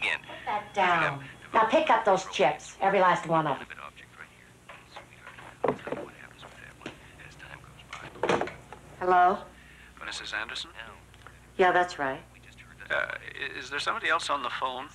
again. Put that down. Now pick up those chips, every last one of them. Hello? Mrs. Anderson? Yeah, that's right. Is there somebody else on the phone?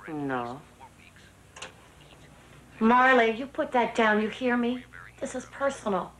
No. Marley, you put that down, you hear me? This is personal.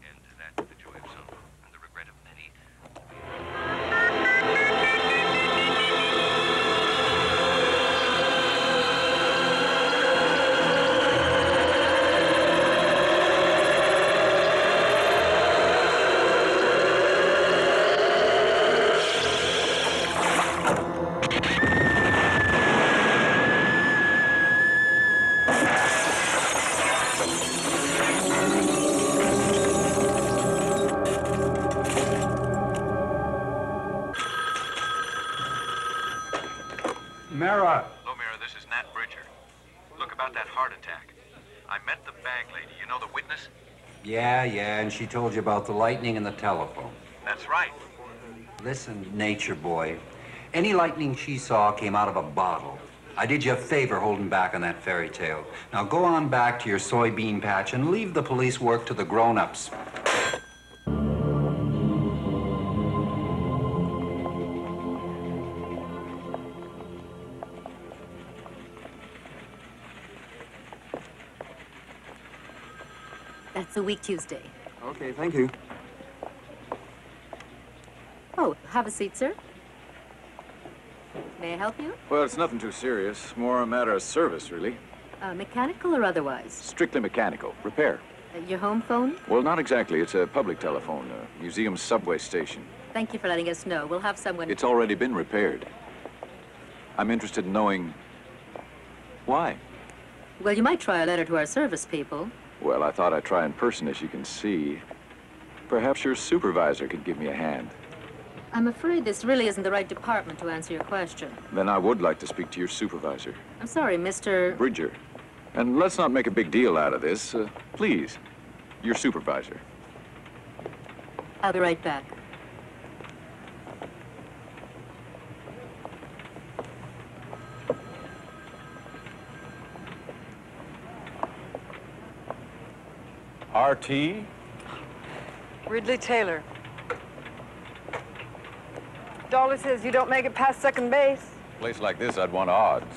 Mara. Hello, Mira. This is Nat Bridger. Look, about that heart attack. I met the bag lady. You know the witness? Yeah, and she told you about the lightning and the telephone. That's right. Listen, nature boy, any lightning she saw came out of a bottle. I did you a favor holding back on that fairy tale. Now go on back to your soybean patch and leave the police work to the grown-ups. That's a week Tuesday. Okay, thank you. Oh, have a seat, sir. May I help you? Well, it's nothing too serious. More a matter of service, really. Mechanical or otherwise? Strictly mechanical. Repair. Your home phone? Well, not exactly. It's a public telephone, a museum subway station. Thank you for letting us know. We'll have someone... It's already been repaired. I'm interested in knowing why. Well, you might try a letter to our service people. Well, I thought I'd try in person, as you can see. Perhaps your supervisor could give me a hand. I'm afraid this really isn't the right department to answer your question. Then I would like to speak to your supervisor. I'm sorry, Mr. Bridger. And let's not make a big deal out of this. Please, your supervisor. I'll be right back. RT? Ridley Taylor. Dollar says you don't make it past second base. Place like this, I'd want odds.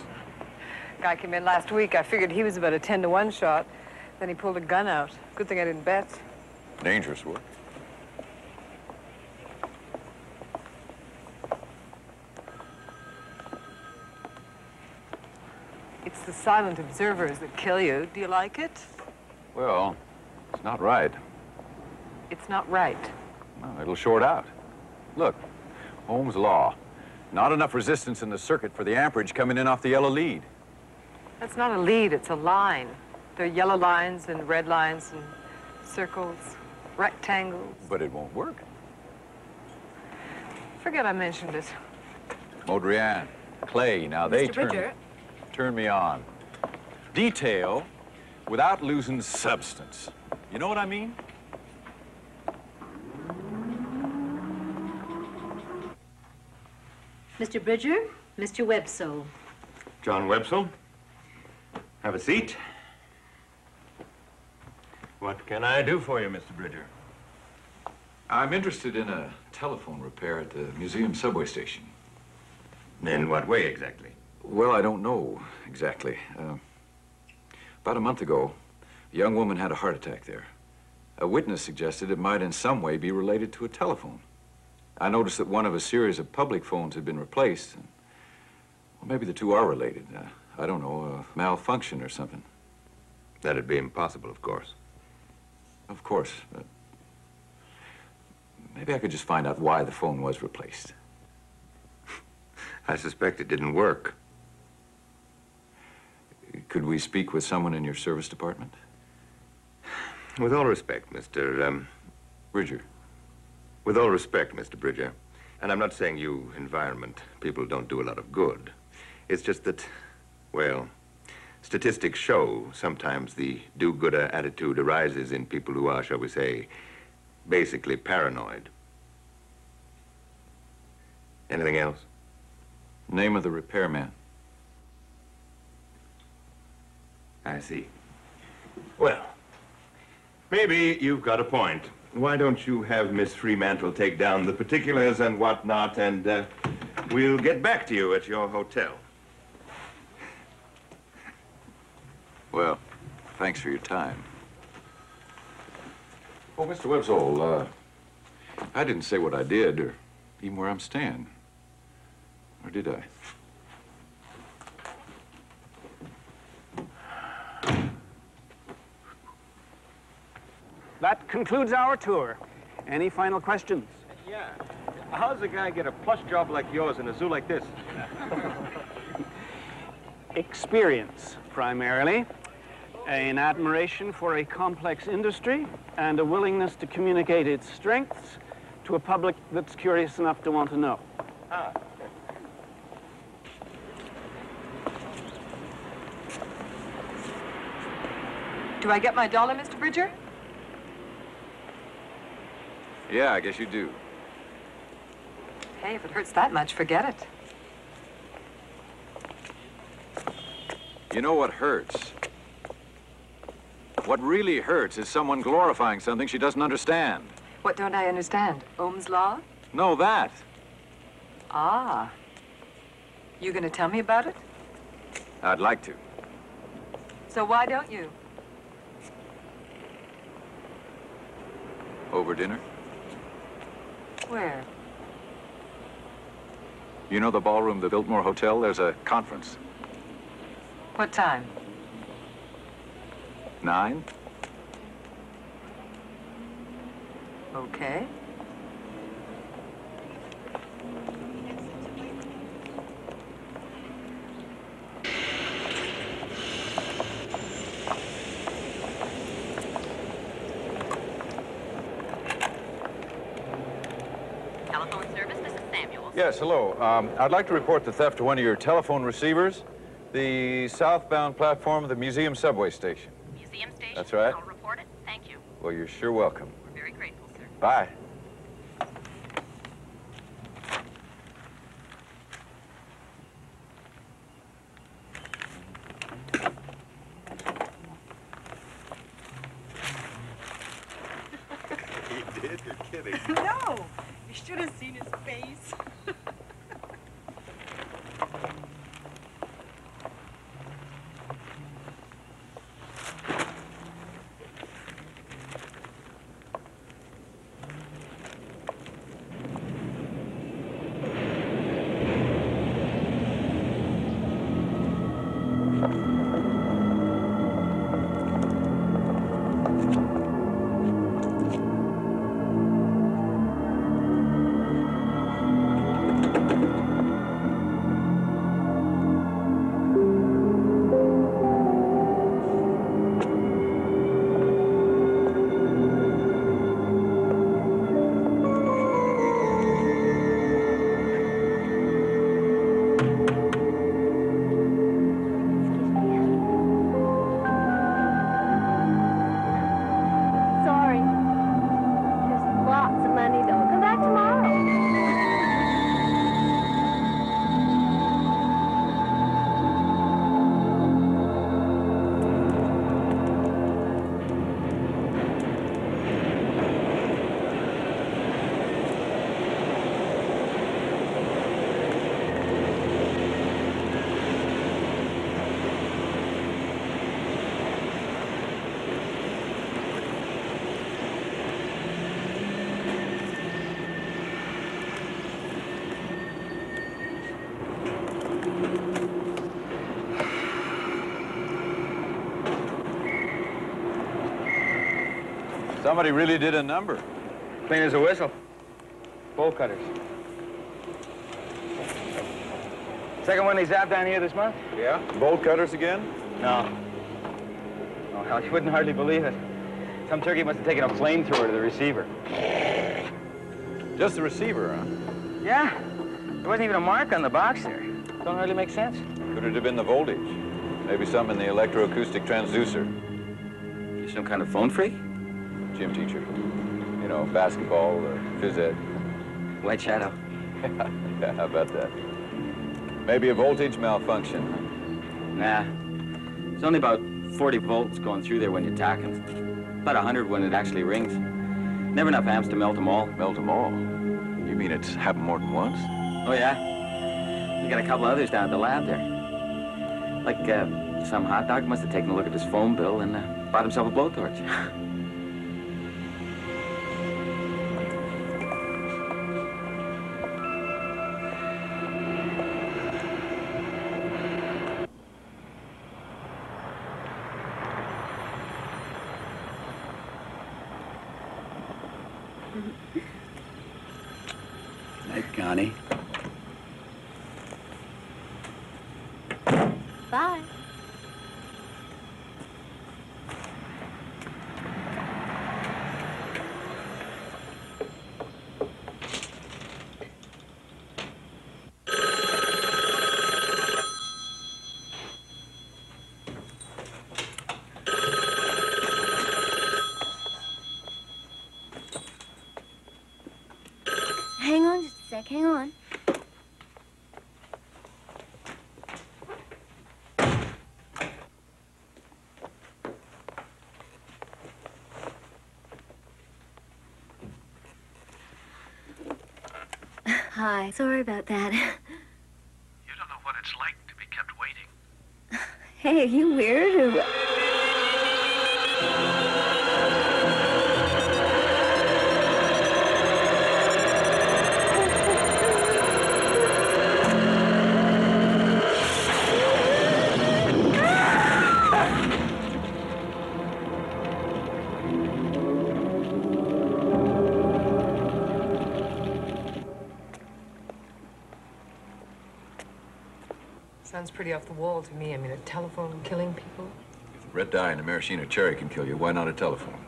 Guy came in last week. I figured he was about a 10-to-1 shot. Then he pulled a gun out. Good thing I didn't bet. Dangerous work. It's the silent observers that kill you. Do you like it? Well, it's not right. It's not right. Well, it'll short out. Look, Ohm's law. Not enough resistance in the circuit for the amperage coming in off the yellow lead. That's not a lead, it's a line. There are yellow lines and red lines and circles, rectangles. But it won't work. Forget I mentioned it. Modrian, Clay, now they Mr. Bridger. turn me on. Detail without losing substance. You know what I mean? Mr. Bridger, Mr. Websole. John Websole. Have a seat. What can I do for you, Mr. Bridger? I'm interested in a telephone repair at the museum subway station. In what way, exactly? Well, I don't know exactly. About a month ago, a young woman had a heart attack there. A witness suggested it might in some way be related to a telephone. I noticed that one of a series of public phones had been replaced. Well, maybe the two are related. I don't know, a malfunction or something. That'd be impossible, of course. Of course. Maybe I could just find out why the phone was replaced. I suspect it didn't work. Could we speak with someone in your service department? With all respect, Mr. Bridger. With all respect, Mr. Bridger, and I'm not saying you environment people don't do a lot of good. It's just that, well, statistics show sometimes the do-gooder attitude arises in people who are, shall we say, basically paranoid. Anything else? Name of the repairman. I see. Well, maybe you've got a point. Why don't you have Miss Fremantle take down the particulars and whatnot, and we'll get back to you at your hotel. Well, thanks for your time. Oh, Mr. Websole, I didn't say what I did, or even where I'm staying. Or did I? That concludes our tour. Any final questions? Yeah. How does a guy get a plush job like yours in a zoo like this? Experience, primarily. An admiration for a complex industry and a willingness to communicate its strengths to a public that's curious enough to want to know. Ah. Do I get my dollar, Mr. Bridger? Yeah, I guess you do. Hey, if it hurts that much, forget it. You know what hurts? What really hurts is someone glorifying something she doesn't understand. What don't I understand? Ohm's law? No, that. Ah. You gonna tell me about it? I'd like to. So why don't you? Over dinner? Where? You know the ballroom, the Biltmore Hotel? There's a conference. What time? 9? Okay. Telephone service, this is Samuels. Yes, hello. I'd like to report the theft of one of your telephone receivers. The southbound platform of the museum subway station. Museum station? That's right. I'll report it. Thank you. Well, you're sure welcome. We're very grateful, sir. Bye. He did? You're kidding. No, you should have seen his face. Sorry. There's lots of money, though. Come back tomorrow. Somebody really did a number. Clean as a whistle. Bolt cutters. Second one they zapped down here this month? Yeah? Bolt cutters again? No. Oh, hell, you wouldn't hardly believe it. Some turkey must have taken a flamethrower to the receiver. Just the receiver, huh? Yeah. There wasn't even a mark on the box there. Don't hardly make sense. Could it have been the voltage? Maybe some in the electroacoustic transducer. You some kind of phone freak? Gym teacher. You know, basketball or phys ed. White Shadow. Yeah, how about that? Maybe a voltage malfunction. Nah. It's only about 40 volts going through there when you tack it. About 100 when it actually rings. Never enough amps to melt them all. Melt them all? You mean it's happened more than once? Oh, yeah? We got a couple others down at the lab there. Like, some hot dog must have taken a look at his phone bill and bought himself a blowtorch. Night, Connie. Bye. Hang on just a sec, hang on. Hi, sorry about that. You don't know what it's like to be kept waiting. Hey, are you weird or... Sounds pretty off the wall to me. I mean, a telephone killing people. If the red dye in a maraschino cherry can kill you, why not a telephone?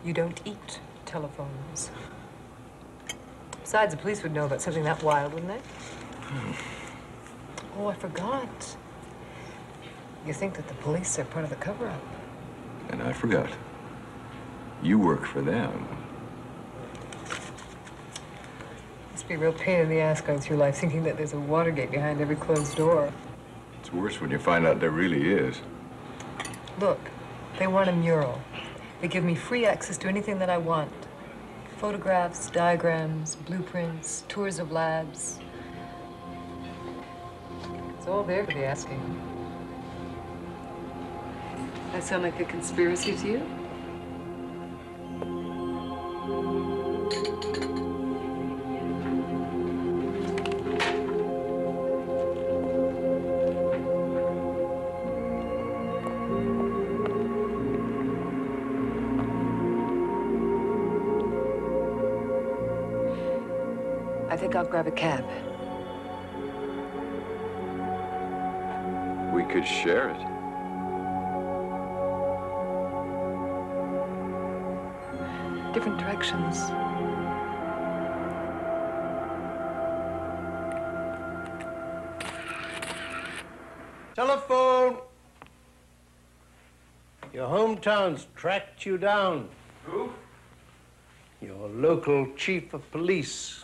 You don't eat telephones. Besides, the police would know about something that wild, wouldn't they? Oh, I forgot. You think that the police are part of the cover-up? And I forgot. You work for them. Must be a real pain in the ass going through life thinking that there's a Watergate behind every closed door. It's worse when you find out there really is. Look, they want a mural. They give me free access to anything that I want. Photographs, diagrams, blueprints, tours of labs. It's all there for the asking. That sound like a conspiracy to you? I think I'll grab a cab. We could share it. Different directions. Telephone! Your hometown's tracked you down. Who? Your local chief of police.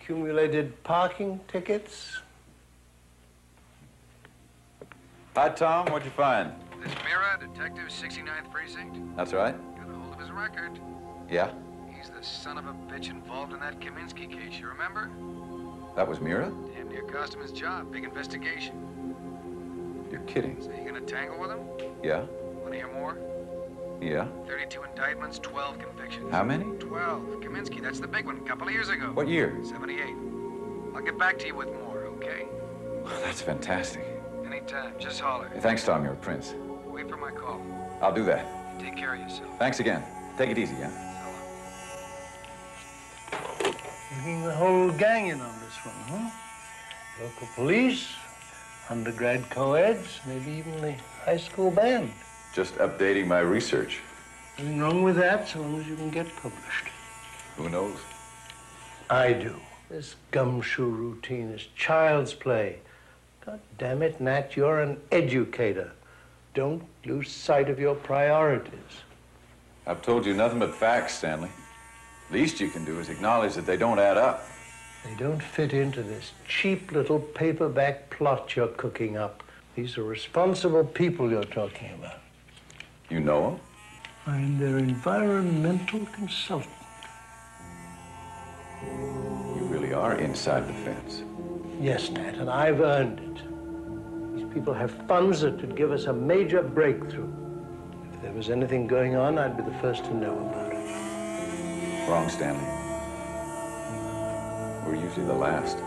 Accumulated parking tickets. Hi, Tom. What'd you find? This Mira, Detective 69th Precinct, That's right. got a hold of his record. Yeah? He's the son of a bitch involved in that Kaminsky case, you remember? That was Mira? Damn near cost him his job. Big investigation. You're kidding. So you gonna tangle with him? Yeah? Wanna hear more? Yeah? 32 indictments, 12 convictions. How many? 12. Kaminsky, that's the big one, a couple of years ago. What year? 78. I'll get back to you with more, okay? That's fantastic. Anytime, just holler. Hey, thanks, Tom. You're a prince. Wait for my call. I'll do that. Take care of yourself. Thanks again. Take it easy, yeah? Bringing the whole gang in on this one, huh? Local police, undergrad co-eds, maybe even the high school band. Just updating my research. Nothing wrong with that, so long as you can get published. Who knows? I do. This gumshoe routine is child's play. God damn it, Nat, you're an educator. Don't lose sight of your priorities. I've told you nothing but facts, Stanley. Least you can do is acknowledge that they don't add up. They don't fit into this cheap little paperback plot you're cooking up. These are responsible people you're talking about. You know them? I'm their environmental consultant. You really are inside the fence. Yes, Nat, and I've earned it. These people have funds that could give us a major breakthrough. If there was anything going on, I'd be the first to know about it. Wrong, Stanley. We're usually the last.